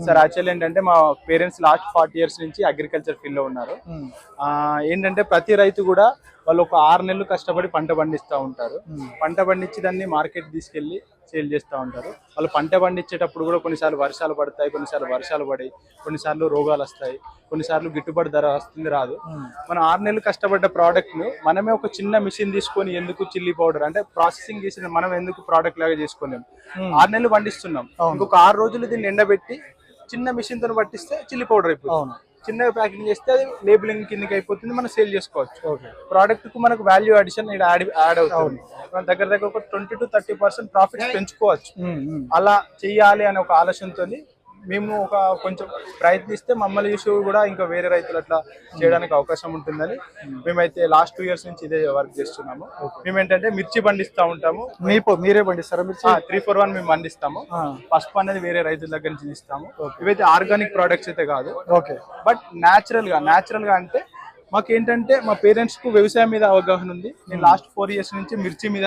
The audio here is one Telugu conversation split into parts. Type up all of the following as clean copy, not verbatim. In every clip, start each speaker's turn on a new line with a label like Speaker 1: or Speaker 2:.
Speaker 1: సార్ యాక్చువల్లీ ఏంటంటే మా పేరెంట్స్ లాస్ట్ 40 years నుంచి అగ్రికల్చర్ ఫీల్డ్ లో ఉన్నారు. ఏంటంటే ప్రతి రైతు కూడా వాళ్ళు ఒక 6 నెలలు కష్టపడి పంట పండిస్తూ ఉంటారు. పంట పండించి దాన్ని మార్కెట్ తీసుకెళ్లి సేల్ చేస్తూ ఉంటారు. వాళ్ళు పంట పండించేటప్పుడు కూడా కొన్నిసార్లు వర్షాలు పడతాయి, కొన్నిసార్లు వర్షాలు పడి, కొన్నిసార్లు రోగాలు వస్తాయి, కొన్నిసార్లు గిట్టుబాటు ధర వస్తుంది రాదు. మనం 6 నెలలు కష్టపడ్డ ప్రోడక్ట్ ను మనమే ఒక చిన్న మిషన్ తీసుకొని ఎందుకు చిల్లీ పౌడర్ అంటే ప్రాసెసింగ్ చేసిన మనం ఎందుకు ప్రోడక్ట్ లాగా చేసుకోలేము. 6 నెలలు పండిస్తున్నాం, ఇంకొక 6 రోజులు దీన్ని ఎండబెట్టి చిన్న మిషన్ తో పట్టిస్తే చిల్లీ పౌడర్ అయిపోతుంది. చిన్నగా ప్యాకింగ్ చేస్తే అది లేబులింగ్ కిందకి అయిపోతుంది, మనం సేల్ చేసుకోవచ్చు. ప్రోడక్ట్ కు మనకు వాల్యూ అడిషన్ యాడ్ అవుతుంది. మన దగ్గర ఒక 20 to 30% ప్రాఫిట్స్ పెంచుకోవచ్చు. అలా చెయ్యాలి అనే ఒక ఆలోచనతో మేము ఒక కొంచెం ప్రయత్నిస్తే మమ్మల్ని చూసి కూడా ఇంకా వేరే రైతులు అట్లా చేయడానికి అవకాశం ఉంటుందని మేమైతే లాస్ట్ 2 years నుంచి ఇదే వర్క్ చేస్తున్నాము. మేమేంటంటే మిర్చి పండిస్తూ ఉంటాము.
Speaker 2: మీరే పండిస్తారా మిర్చి?
Speaker 1: 341 మేము పండిస్తాము. పసుపు అనేది వేరే రైతుల దగ్గర నుంచి ఇస్తాము. ఇవైతే ఆర్గానిక్ ప్రోడక్ట్స్ అయితే కాదు, బట్ న్యాచురల్ గా అంటే మాకేంటంటే మా పేరెంట్స్ కు వ్యవసాయం మీద అవగాహన ఉంది. నేను లాస్ట్ 4 years నుంచి మిర్చి మీద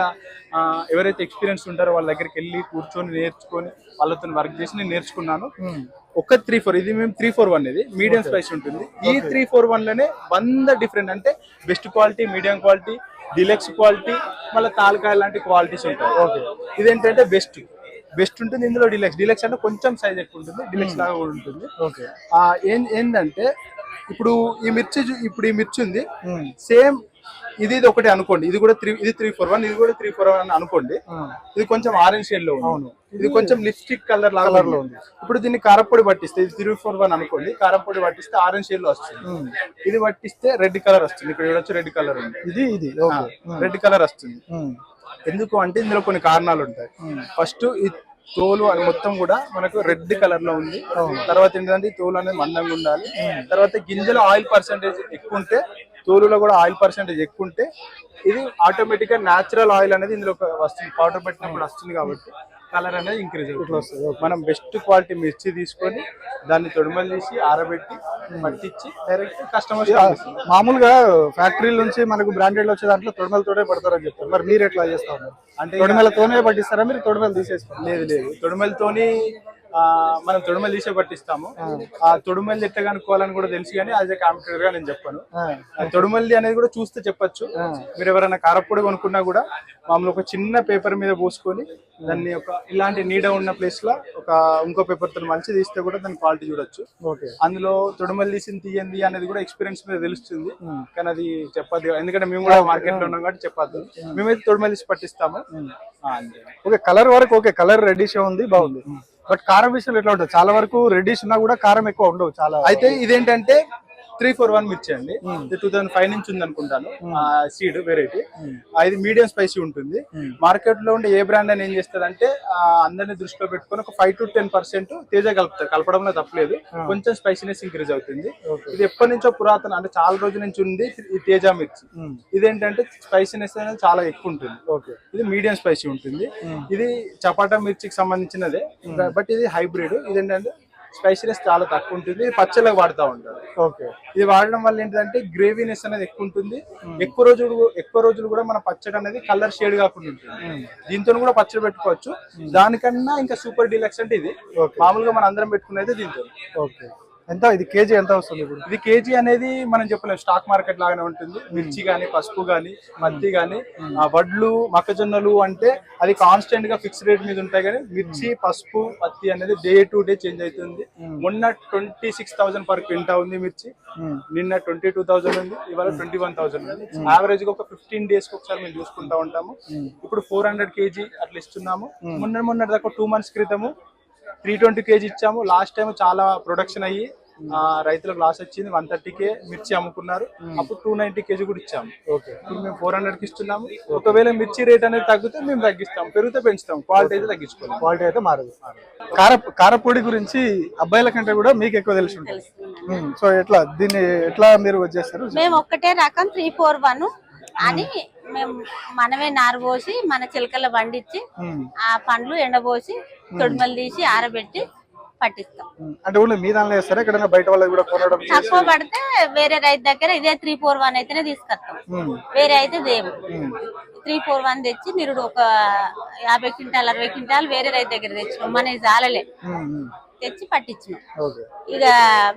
Speaker 1: ఎవరైతే ఎక్స్పీరియన్స్ ఉంటారో వాళ్ళ దగ్గరికి వెళ్ళి కూర్చొని నేర్చుకొని వాళ్ళతో వర్క్ చేసి నేను నేర్చుకున్నాను. ఒక 3-4 ఇది మేము 341 ఇది మీడియం స్పైస్ ఉంటుంది. ఈ 341 లోనే 100 డిఫరెంట్ అంటే best quality, medium quality, deluxe quality, మళ్ళీ తాలకాయ లాంటి క్వాలిటీస్ ఉంటాయి. ఇదేంటంటే బెస్ట్ ఉంటుంది. ఇందులో డిలక్స్ అంటే కొంచెం సైజ్ ఎక్కువ ఉంటుంది, డిలక్స్ లాగా కూడా ఉంటుంది. ఏంటంటే ఇప్పుడు ఈ మిర్చి ఉంది సేమ్ ఇది ఒకటి అనుకోండి, ఇది కూడా 341, ఇది కూడా 341 అని అనుకోండి. ఇది కొంచెం ఆరెంజ్ షేడ్ లో ఉంది, ఇది కొంచెం లిప్స్టిక్ కలర్ లాగా ఉంది. ఇప్పుడు దీన్ని కారపొడి పట్టిస్తే ఇది 341 అనుకోండి, కారపొడి పట్టిస్తే ఆరెంజ్ షేడ్ లో వస్తుంది. ఇది పట్టిస్తే రెడ్ కలర్ వస్తుంది. ఇక్కడ చూడొచ్చు రెడ్ కలర్ ఉంది, ఇది రెడ్ కలర్ వస్తుంది. ఎందుకు అంటే ఇందులో కొన్ని కారణాలు ఉంటాయి. ఫస్ట్ తోలు అది మొత్తం కూడా మనకు రెడ్ కలర్ లో ఉంది. తర్వాత ఏంటంటే తోలు అనేది మందంగా ఉండాలి. తర్వాత గింజలో ఆయిల్ పర్సెంటేజ్ ఎక్కువ ఉంటే, తోలులో కూడా ఆయిల్ పర్సెంటేజ్ ఎక్కువ ఉంటే ఇది ఆటోమేటిక్ గా న్యాచురల్ ఆయిల్ అనేది ఇందులో వస్తుంది. పౌడర్ పెట్టినప్పుడు వస్తుంది కాబట్టి కలర్ అనేది ఇంక్రీజ్ అవుతుంది. మనం బెస్ట్ క్వాలిటీ మిర్చి తీసుకొని దాన్ని తొడిమలు తీసి ఆరబెట్టి పట్టించి డైరెక్ట్ కస్టమర్స్.
Speaker 2: మామూలుగా ఫ్యాక్టరీల నుంచి మనకు బ్రాండెడ్ వచ్చే దాంట్లో తొడిమలతోనే పడతారని చెప్తారు. మరి మీరు ఎట్లా చేస్తా ఉన్నారు? అంటే తొడిమలతోనే పట్టిస్తారా మీరు? తొడిమలు తీసేసుకోండి.
Speaker 1: లేదు, తొడిమలతోని మనం తొడిమలు తీసే పట్టిస్తాము. ఆ తొడిమల్లి ఎట్లా కనుక్కోవాలని కూడా తెలుసు, కానీ యాజ్ ఏ కాంపిటేటర్ గా నేను చెప్పాను. తొడిమల్లి అనేది కూడా చూస్తే చెప్పొచ్చు. మీరు ఎవరైనా కారపొడి కొనుక్కున్నా కూడా మామూలు ఒక చిన్న పేపర్ మీద పోసుకొని దాన్ని ఒక ఇలాంటి నీడ ఉన్న ప్లేస్ లో ఒక ఇంకో పేపర్ తో మంచి తీస్తే కూడా దాని క్వాలిటీ చూడొచ్చు. అందులో తొడిమల్లి తీసింది అనేది కూడా ఎక్స్పీరియన్స్ మీద తెలుస్తుంది, కానీ అది చెప్పద్దు, ఎందుకంటే మేము కూడా మార్కెట్ లో ఉన్నాం కాబట్టి చెప్పద్దు. మేమైతే తొడిమల్లి తీసి పట్టిస్తాము.
Speaker 2: కలర్ వరకు కలర్ రెడ్డిష్ ఉంది, బాగుంది. బట్ కారం విషయంలో ఎట్లా ఉంటుంది? చాలా వరకు రెడ్డిష్ ఉన్నా కూడా కారం ఎక్కువ ఉండవు చాలా.
Speaker 1: అయితే ఇదేంటంటే 341 మిర్చి అండి, 2005 నుంచి ఉంది అనుకుంటాను సీడ్ వెరైటీ. ఇది మీడియం స్పైసీ ఉంటుంది. మార్కెట్ లో ఉండే ఏ బ్రాండ్ అని ఏం చేస్తుంది అంటే అందరినీ దృష్టిలో పెట్టుకుని ఒక 5 to 10% తేజ కలుపుతారు. కలపడంలో తప్పలేదు, కొంచెం స్పైసీనెస్ ఇంక్రీజ్ అవుతుంది. ఇది ఎప్పటి నుంచో పురాతన అంటే చాలా రోజుల నుంచి ఉంది ఈ తేజ మిర్చి. ఇదేంటంటే స్పైసీనెస్ అనేది చాలా ఎక్కువ ఉంటుంది. ఇది మీడియం స్పైసీ ఉంటుంది. ఇది చపాటా మిర్చికి సంబంధించినదే, బట్ ఇది హైబ్రిడ్. ఇదేంటంటే స్పైసీనెస్ చాలా తక్కువ ఉంటుంది. ఇది పచ్చళ్ళకి వాడుతూ ఉంటారు. ఇది వాడడం వల్ల ఏంటంటే గ్రేవీనెస్ అనేది ఎక్కువ ఉంటుంది. ఎక్కువ రోజులు కూడా మన పచ్చడి అనేది కలర్ షేడ్ కాకుండా ఉంటుంది. దీంతో కూడా పచ్చడి పెట్టుకోవచ్చు. దానికన్నా ఇంకా సూపర్ డీలక్స్ అంటే ఇది. మామూలుగా మనం అందరం పెట్టుకునేది దీంతో.
Speaker 2: ఎంత ఇది కేజీ ఎంత వస్తుంది? ఇప్పుడు
Speaker 1: ఇది కేజీ అనేది మనం చెప్పలేము, స్టాక్ మార్కెట్ లాగానే ఉంటుంది. మిర్చి గానీ, పసుపు గానీ, పత్తి గానీ, వడ్లు, మొక్కజొన్నలు అంటే అది కాన్స్టెంట్ గా ఫిక్స్ రేట్ మీద ఉంటాయి. కానీ మిర్చి, పసుపు, పత్తి అనేది డే టు డే చేంజ్ అవుతుంది. మొన్న 26,000 per క్వింటా ఉంది మిర్చి, నిన్న 22,000 ఉంది, ఇవాళ 21,000 ఉంది. యావరేజ్ గా ఒక 15 days కి ఒకసారి మేము చూసుకుంటా ఉంటాము. ఇప్పుడు 400 kg అట్లా ఇస్తున్నాము. మొన్న దాకా 2 months క్రితము 320 kg ఇచ్చాము. లాస్ట్ టైం చాలా ప్రొడక్షన్ అయ్యి రైతులకు లాస్ వచ్చింది. 130K మిర్చి అమ్ముకున్నారు. అప్పుడు 290 kg కూడా ఇచ్చాము. ఇప్పుడు మేము 400 కి ఇస్తున్నాము. ఒకవేళ మిర్చి రేట్ అనేది తగ్గితే మేము తగ్గిస్తాం, పెరిగితే పెంచుతాం. క్వాలిటీ అయితే తగ్గించుకోవాలి,
Speaker 2: క్వాలిటీ అయితే మారదు. కారపొడి గురించి అబ్బాయిల కంటే కూడా మీకు ఎక్కువ తెలిసి ఉంటుంది. సో దీన్ని ఎట్లా మీరు చేస్తారు?
Speaker 3: మేము ఒక్కటే రకం 341 అని మేము మనమే నారు పోసి మన చిలకల పండించి ఆ పండ్లు ఎండబోసి తొడిమలు తీసి ఆరబెట్టి పట్టిస్తాం.
Speaker 2: అంటే ఊళ్ళో మీ దానిలో వేస్తారా? ఎక్కడైనా బయట వాళ్ళకి కూడా కొనడం
Speaker 3: తక్కువ పడితే వేరే రైతు దగ్గర ఇదే 341 అయితేనే తీసుకొస్తాం, వేరే అయితే దేవు. 341 తెచ్చి మీరు ఒక 50 క్వింటాలు 60 క్వింటాలు వేరే రైతు దగ్గర తెచ్చుకోం, మన జాలలే తెచ్చి పట్టించినాం.
Speaker 2: ఓకే.
Speaker 3: ఇక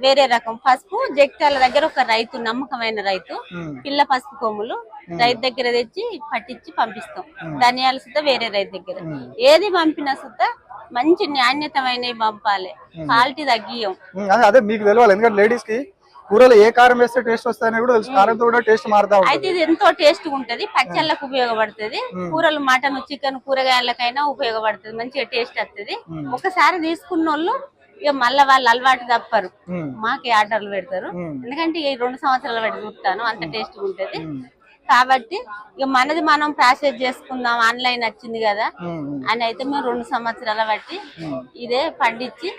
Speaker 3: వేరే రకం పసుపు జగిత్యాల దగ్గర ఒక రైతు, నమ్మకమైన రైతు, పిల్ల పసుపు కొమ్ములు రైతు దగ్గర తెచ్చి పట్టించి పంపిస్తాం. ధనియాలు సుద్దా వేరే రైతు దగ్గర. ఏది పంపినా సుద్దా మంచి నాణ్యతమైనవి పంపాలి, క్వాలిటీ తగ్గియం.
Speaker 2: అదే మీకు తెలియాలి, ఎందుకంటే లేడీస్ కి కూరలో ఏ కారం వేస్తే టేస్ట్ వస్తాయని కూడా తెలుసు, కారంతో కూడా టేస్ట్ మారుతా ఉంటుంది.
Speaker 3: అయితే ఇది ఎంతో టేస్ట్ ఉంటది, పచ్చళ్ళకు ఉపయోగపడుతుంది, కూరలు మటన్ చికెన్ కూరగాయలకైనా ఉపయోగపడుతుంది, మంచిగా టేస్ట్ వస్తుంది. ఒకసారి తీసుకున్న వాళ్ళు ఇక మళ్ళీ వాళ్ళు అలవాటు తప్పరు, మాకే ఆర్డర్లు పెడతారు. ఎందుకంటే ఈ 2 సంవత్సరాల బట్టి చూస్తాను, అంత టేస్ట్ ఉంటది. కాబట్టి ఇక మనది మనం ప్రాసెస్ చేసుకుందాం, ఆన్లైన్ వచ్చింది కదా అని అయితే మేము 2 సంవత్సరాల బట్టి ఇదే పండించి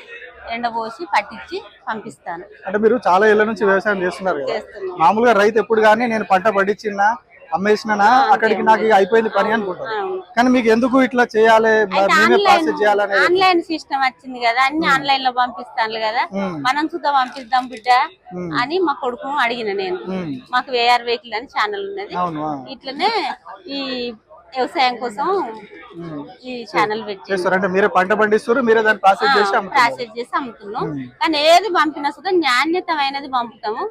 Speaker 3: ఎండబోసి పట్టించి పంపిస్తాను.
Speaker 2: అంటే మీరు చాలా ఏళ్ల నుంచి వ్యవసాయం చేస్తున్నారు కదా, మామూలుగా రైతు ఎప్పుడు కానీ నేను పంట పండించినా అమ్మేసినా అక్కడికి నాకు అయిపోయింది పని అనుకుంటాను. కానీ మీకు ఎందుకు ఇట్లా చేయాలి, ప్రాసెస్ చేయాలని?
Speaker 3: ఆన్లైన్ సిస్టమ్ వచ్చింది కదా, అన్ని ఆన్లైన్ లో పంపిస్తాను కదా, మనం సుధా పంపిద్దాం బిడ్డ అని మా కొడుకును అడిగిన నేను. మాకు వేఆర్ వెహికల్ అని ఛానల్ ఉన్నది, ఇట్లనే ఈ వ్యవసాయం కోసం ఈ ఛానల్
Speaker 2: పెట్టారు. అంటే మీరే పంట పండిస్తారు, మీరే దాన్ని ప్రాసెస్
Speaker 3: చేసి అమ్ముతున్నాం. కానీ ఏది పంపినా సుధా నాణ్యతమైనది పంపుతాము.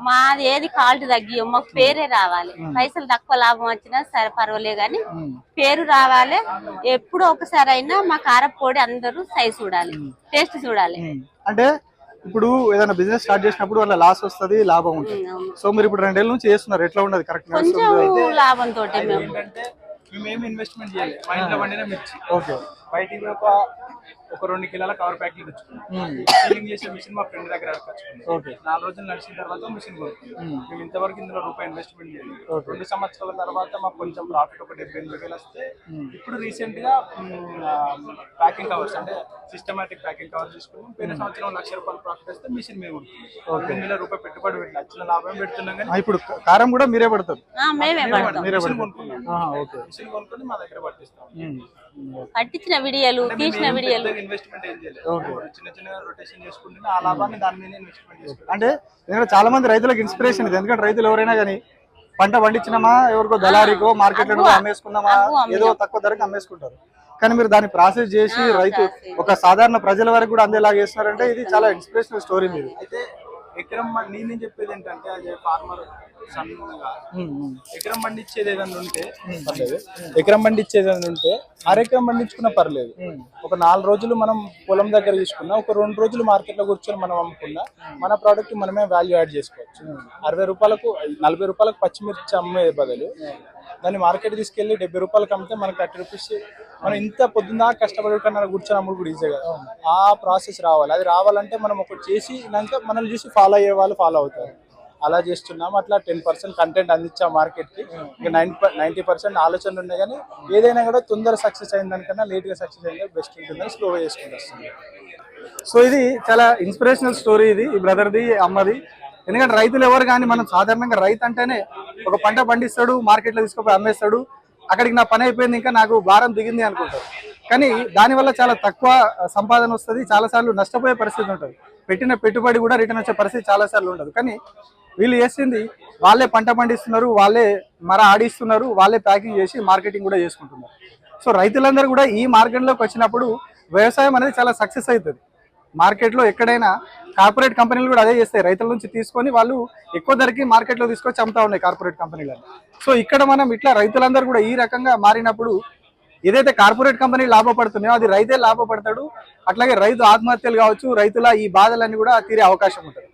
Speaker 3: మాది ఏది క్వాలిటీ తగ్గి మాకు పేరే రావాలి, పైసలు తక్కువ లాభం వచ్చినా సరే పర్వాలే గాని పేరు రావాలి. ఎప్పుడో ఒకసారి అయినా మా కారపొడి అందరూ సైజ్ చూడాలి, టేస్ట్ చూడాలి.
Speaker 2: అంటే ఇప్పుడు ఏదైనా బిజినెస్ స్టార్ట్ చేసినప్పుడు వాళ్ళ లాస్ వస్తుంది, లాభం ఉంటుంది. సో మీరు ఇప్పుడు 2 ఏళ్ళ నుంచి చేస్తున్నారు, ఎట్లా ఉండదు? కరెక్ట్,
Speaker 3: కొంచెం లాభంతో
Speaker 1: మేమేమి ఇన్వెస్ట్మెంట్ చేయాలి, మా ఇంట్లో వండిన మిర్చి.
Speaker 2: ఓకే.
Speaker 1: బయటికి ఒక 2 కిలోల కవర్ ప్యాకెట్ తెచ్చుకున్నాం. సీలింగ్ చేసే మిషన్ మా ఫ్రెండ్ దగ్గర తెచ్చుకున్నాం. 4 రోజులు నడిచిన తర్వాత మిషన్ కొనుక్కున్నాం. మేము ఇంతవరకు ఇందులో రూపాయి ఇన్వెస్ట్మెంట్ చేయాలి. 2 సంవత్సరాల తర్వాత మాకు కొంచెం ప్రాఫిట్ ఒక 70,000 వస్తే ఇప్పుడు రీసెంట్ గా ప్యాకింగ్ కవర్స్ అంటే సిస్టమాటిక్ ప్యాకింగ్ కవర్ తీసుకున్నాం. పోయిన సంవత్సరం 1,00,000 రూపాయలు ప్రాఫిట్ వస్తే మిషన్ మేము కొనుక్కున్నాం. 2,000 రూపాయలు పెట్టుబడి పెట్టి వచ్చిన లాభం పెడుతున్నాం. కానీ
Speaker 2: ఇప్పుడు కారం కూడా మీరే పడతారు?
Speaker 1: మిషన్ కొనుక్కున్నాం, మిషన్ కొనుక్కొని మా దగ్గర పట్టిస్తాం.
Speaker 3: పట్టించిన వీడియోలు, తీసిన వీడియోలు.
Speaker 1: ఇన్వెస్ట్మెంట్ ఏం చేయలేదు, చిన్న చిన్న రొటేషన్ చేసుకుంటే ఆ లాభాన్ని దాని మీద ఇన్వెస్ట్మెంట్ చేసుకుంటాం.
Speaker 2: అంటే చాలా మంది రైతులకు ఇన్స్పిరేషన్ ఇది, ఎందుకంటే రైతులు ఎవరైనా కానీ పంట పండించినామా ఎవరికో దళారికో మార్కెట్ లో అమ్మేసుకున్నామా ఏదో తక్కువ ధరకు అమ్మేసుకుంటారు. కానీ మీరు దాన్ని ప్రాసెస్ చేసి రైతు ఒక సాధారణ ప్రజల వరకు కూడా అందేలాగా చేస్తున్నారంటే ఇది చాలా ఇన్స్పిరేషనల్ స్టోరీ మీరు.
Speaker 1: అయితే ఎకరం నేను చెప్పేది ఏంటంటే అదే ఫార్మర్ సన్గా ఎకరం పండించేది ఏదైనా ఉంటే పర్లేదు, ఎకరం పండించేది ఏదైనా ఉంటే అరెకరం పండించుకున్నా పర్లేదు. ఒక 4 రోజులు మనం పొలం దగ్గర తీసుకున్నా, ఒక 2 రోజులు మార్కెట్ లో కూర్చొని మనం అమ్ముకున్నా మన ప్రోడక్ట్ మనమే వాల్యూ యాడ్ చేసుకోవచ్చు. 60 రూపాయలకు 40 రూపాయలకు పచ్చిమిర్చి అమ్మే బదులు దాన్ని మార్కెట్ తీసుకెళ్లి 70 రూపాయలకు అమ్మితే మనకు 30 రూపీస్. మనం ఇంత పొద్దున్న కష్టపడి కన్నా కూర్చొని అమ్ముడు కూడా ఈజీ కదా. ఆ ప్రాసెస్ రావాలి. అది రావాలంటే మనం ఒకటి చేసినాక మనల్ని చూసి ఫాలో అయ్యే వాళ్ళు ఫాలో అవుతారు. అలా చేస్తున్నాం. అట్లా 10% కంటెంట్ అందించాం మార్కెట్కి. ఇక 90% ఆలోచనలు ఉన్నాయి. కానీ ఏదైనా కూడా తొందర సక్సెస్ అయిన దానికన్నా లేట్గా సక్సెస్ అయింది బెస్ట్ ఉంటుందని స్లోగా చేసుకుంటూ వస్తుంది.
Speaker 2: సో ఇది చాలా ఇన్స్పిరేషనల్ స్టోరీ ఇది, ఈ బ్రదర్ది అమ్మది. ఎందుకంటే రైతులు ఎవరు కానీ మనం సాధారణంగా రైతు అంటేనే ఒక పంట పండిస్తాడు, మార్కెట్లో తీసుకుపోయి అమ్మేస్తాడు, అక్కడికి నా పని అయిపోయింది ఇంకా నాకు భారం దిగింది అనుకుంటారు. కానీ దానివల్ల చాలా తక్కువ సంపాదన వస్తుంది, చాలాసార్లు నష్టపోయే పరిస్థితి ఉంటుంది. పెట్టిన పెట్టుబడి కూడా రిటర్న్ వచ్చే పరిస్థితి చాలాసార్లు ఉండదు. కానీ వీళ్ళు చేసింది వాళ్ళే పంట పండిస్తున్నారు, వాళ్ళే మర ఆడిస్తున్నారు, వాళ్ళే ప్యాకింగ్ చేసి మార్కెటింగ్ కూడా చేసుకుంటున్నారు. సో రైతులందరూ కూడా ఈ మార్కెట్లోకి వచ్చినప్పుడు వ్యవసాయం అనేది చాలా సక్సెస్ అవుతుంది. మార్కెట్లో ఎక్కడైనా కార్పొరేట్ కంపెనీలు కూడా అదే చేస్తాయి, రైతుల నుంచి తీసుకొని వాళ్ళు ఎక్కువ ధరకి మార్కెట్లో తీసుకొచ్చి అమ్ముతా ఉన్నాయి కార్పొరేట్ కంపెనీలను. సో ఇక్కడ మనం ఇట్లా రైతులందరూ కూడా ఈ రకంగా మారినప్పుడు ఏదైతే కార్పొరేట్ కంపెనీ లాభపడుతున్నాయో అది రైతే లాభపడతాడు. అట్లాగే రైతు ఆత్మహత్యలు కావచ్చు, రైతుల ఈ బాధలన్నీ కూడా తీరే అవకాశం ఉంటుంది.